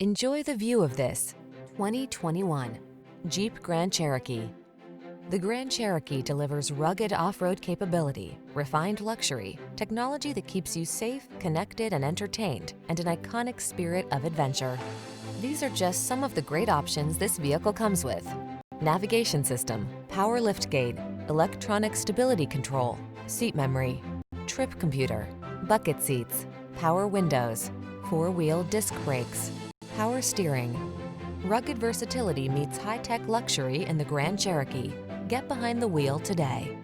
Enjoy the view of this 2021 Jeep Grand Cherokee. The Grand Cherokee delivers rugged off-road capability, refined luxury, technology that keeps you safe, connected, and entertained, and an iconic spirit of adventure. These are just some of the great options this vehicle comes with: navigation system, power liftgate, electronic stability control, seat memory, trip computer, bucket seats, power windows, four-wheel disc brakes, power steering. Rugged versatility meets high-tech luxury in the Grand Cherokee. Get behind the wheel today.